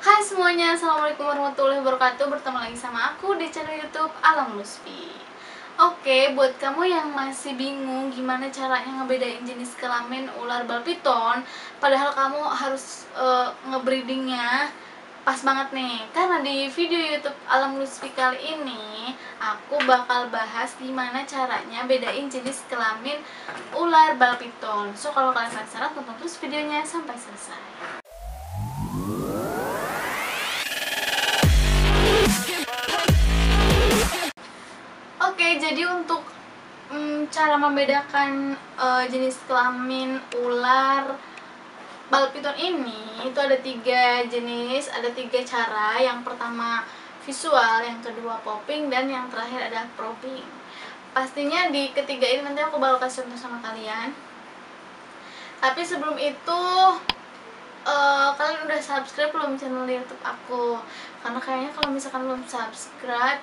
Hai semuanya, assalamualaikum warahmatullahi wabarakatuh. Bertemu lagi sama aku di channel YouTube Alam Lutfi. Oke, buat kamu yang masih bingung gimana caranya ngebedain jenis kelamin ular bal piton, padahal kamu harus ngebreedingnya, pas banget nih. Karena di video YouTube Alam Lutfi kali ini, aku bakal bahas gimana caranya bedain jenis kelamin ular bal piton. So kalau kalian penasaran, tonton terus videonya sampai selesai. Oke, jadi untuk cara membedakan jenis kelamin ular bal piton ini itu ada 3 jenis, ada 3 cara. Yang pertama visual, yang kedua popping, dan yang terakhir ada probing. Pastinya di ketiga ini nanti aku bakal kasih contoh sama kalian. Tapi sebelum itu kalian udah subscribe belum channel YouTube aku? Karena kayaknya kalau misalkan belum subscribe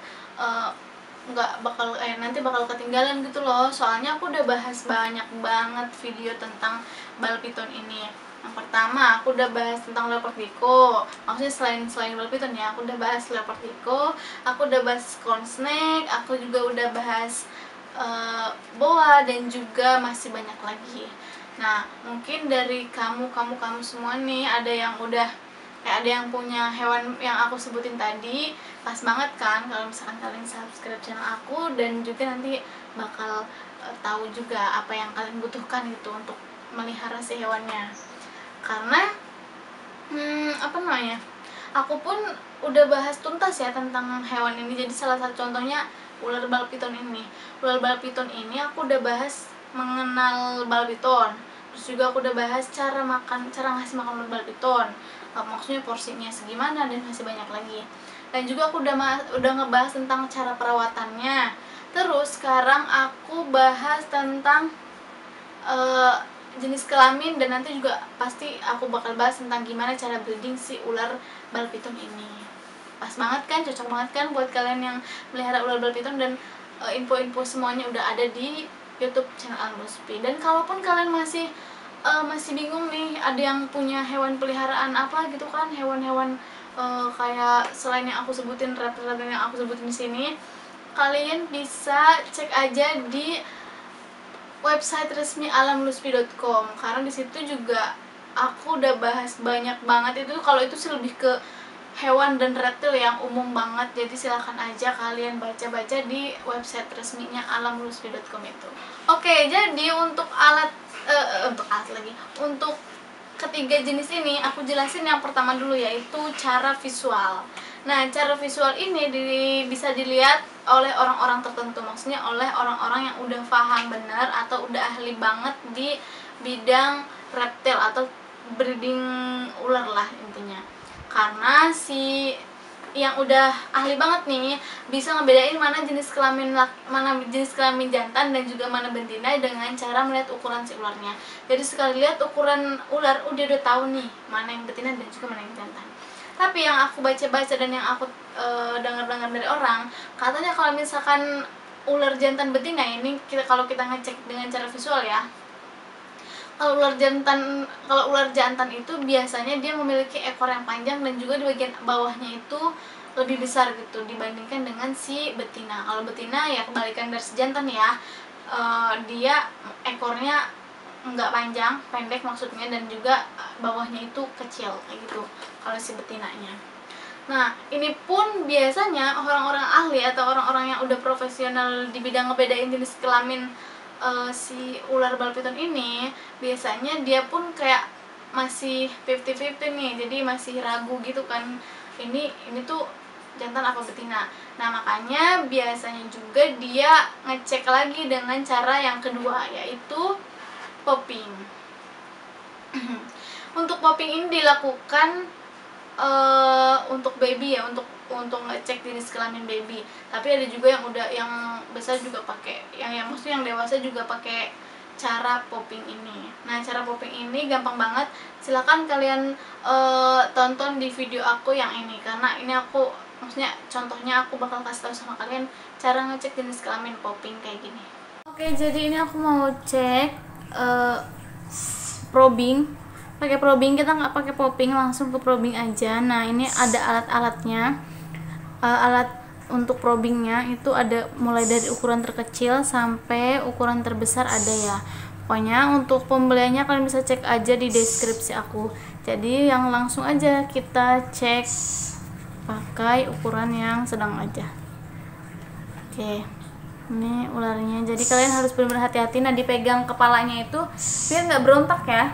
nggak bakal nanti bakal ketinggalan gitu loh. Soalnya aku udah bahas banyak banget video tentang bal piton ini. Yang pertama aku udah bahas tentang leopard gecko, maksudnya selain bal piton ya, aku udah bahas leopard gecko, aku udah bahas corn snake, aku juga udah bahas boa, dan juga masih banyak lagi. Nah, mungkin dari kamu semua nih ada yang udah ada yang punya hewan yang aku sebutin tadi. Pas banget kan kalau misalkan kalian subscribe channel aku, dan juga nanti bakal tahu juga apa yang kalian butuhkan gitu untuk melihara si hewannya. Karena apa namanya, aku pun udah bahas tuntas ya tentang hewan ini. Jadi salah satu contohnya ular bal piton ini. Ular bal piton ini aku udah bahas mengenal bal piton. Terus juga aku udah bahas cara ngasih makan ular bal piton, maksudnya porsinya segimana, dan masih banyak lagi. Dan juga aku udah ngebahas tentang cara perawatannya. Terus sekarang aku bahas tentang jenis kelamin, dan nanti juga pasti aku bakal bahas tentang gimana cara breeding si ular bal piton ini. Pas banget kan, cocok banget kan buat kalian yang melihara ular bal piton, dan info-info semuanya udah ada di YouTube channel Alam Lutfi. Dan kalaupun kalian masih bingung nih, ada yang punya hewan peliharaan apa gitu kan, hewan-hewan kayak selain yang aku sebutin, reptil-reptil yang aku sebutin di sini, kalian bisa cek aja di website resmi alamlutfi.com, karena di situ juga aku udah bahas banyak banget. Itu kalau itu sih lebih ke hewan dan reptil yang umum banget. Jadi silahkan aja kalian baca-baca di website resminya alamlutfi.com itu. Oke, jadi untuk untuk ketiga jenis ini aku jelasin. Yang pertama dulu yaitu cara visual. Nah, cara visual ini bisa dilihat oleh orang-orang tertentu, maksudnya oleh orang-orang yang udah paham benar atau udah ahli banget di bidang reptil atau breeding ular lah intinya. Karena si yang udah ahli banget nih bisa ngebedain mana jenis kelamin jantan dan juga mana betina dengan cara melihat ukuran si ularnya. Jadi sekali lihat ukuran ular udah tahu nih mana yang betina dan juga mana yang jantan. Tapi yang aku baca-baca dan yang aku dengar-dengar dari orang, katanya kalau misalkan ular jantan betina ini, kalau kita ngecek dengan cara visual ya, kalau ular jantan itu biasanya dia memiliki ekor yang panjang dan juga di bagian bawahnya itu lebih besar gitu dibandingkan dengan si betina. Kalau betina ya kebalikan dari si jantan ya, dia ekornya nggak panjang, pendek maksudnya, dan juga bawahnya itu kecil kayak gitu kalau si betinanya. Nah, ini pun biasanya orang-orang ahli atau orang-orang yang udah profesional di bidang ngebedain jenis kelamin si ular bal piton ini, biasanya dia pun kayak masih 50-50 nih, jadi masih ragu gitu kan, ini tuh jantan apa betina. Nah, makanya biasanya juga dia ngecek lagi dengan cara yang kedua, yaitu popping. Untuk popping ini dilakukan untuk baby ya, untuk ngecek jenis kelamin baby. Tapi ada juga yang besar juga pakai, yang maksudnya yang dewasa juga pakai cara popping ini. Nah, cara popping ini gampang banget. Silakan kalian tonton di video aku yang ini, karena ini maksudnya contohnya aku bakal kasih tahu sama kalian cara ngecek jenis kelamin popping kayak gini. Oke, jadi ini aku mau cek probing. pakai probing, kita nggak pakai popping, langsung ke probing aja. Nah ini ada alat-alatnya. Alat untuk probingnya itu ada mulai dari ukuran terkecil sampai ukuran terbesar ada ya. Pokoknya untuk pembeliannya kalian bisa cek aja di deskripsi aku. Jadi yang langsung aja kita cek pakai ukuran yang sedang aja. Oke, ini ularnya. Jadi kalian harus benar-benar hati-hati. Nah dipegang kepalanya itu biar nggak berontak ya.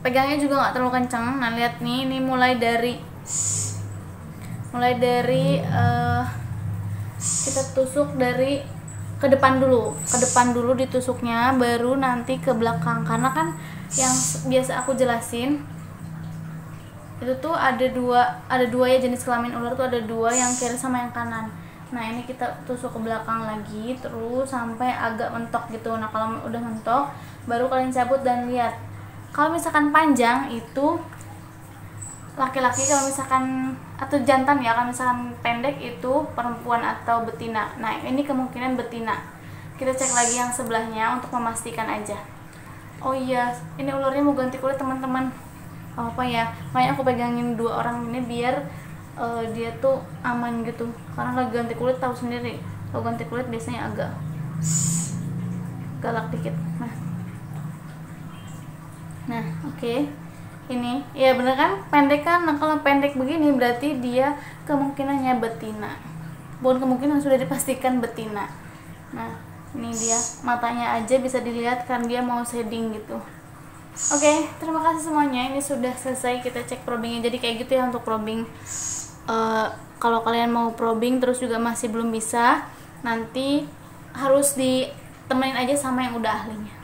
Pegangnya juga nggak terlalu kencang. Nah lihat nih, ini mulai dari kita tusuk dari ke depan dulu ditusuknya, baru nanti ke belakang. Karena kan yang biasa aku jelasin itu tuh ada dua ya jenis kelamin ular tuh, ada dua, yang kiri sama yang kanan. Nah ini kita tusuk ke belakang lagi terus sampai agak mentok gitu. Nah kalau udah mentok baru kalian cabut dan lihat. Kalau misalkan panjang itu laki-laki, kalau misalkan atau jantan ya, kalau misalkan pendek itu perempuan atau betina. Nah ini kemungkinan betina. Kita cek lagi yang sebelahnya untuk memastikan aja. Oh iya, ini ularnya mau ganti kulit teman-teman. Apa ya, makanya aku pegangin dua orang ini biar dia tuh aman gitu. Karena lagi ganti kulit tahu sendiri, kalau ganti kulit biasanya agak galak dikit. Nah oke. Ini ya bener kan, pendek kan. Nah kalau pendek begini berarti dia kemungkinannya betina, bukan kemungkinan, sudah dipastikan betina. Nah ini dia matanya aja bisa dilihat kan dia mau shading gitu. Oke, terima kasih semuanya, ini sudah selesai kita cek probingnya. Jadi kayak gitu ya untuk probing. Kalau kalian mau probing terus juga masih belum bisa, nanti harus ditemenin aja sama yang udah ahlinya.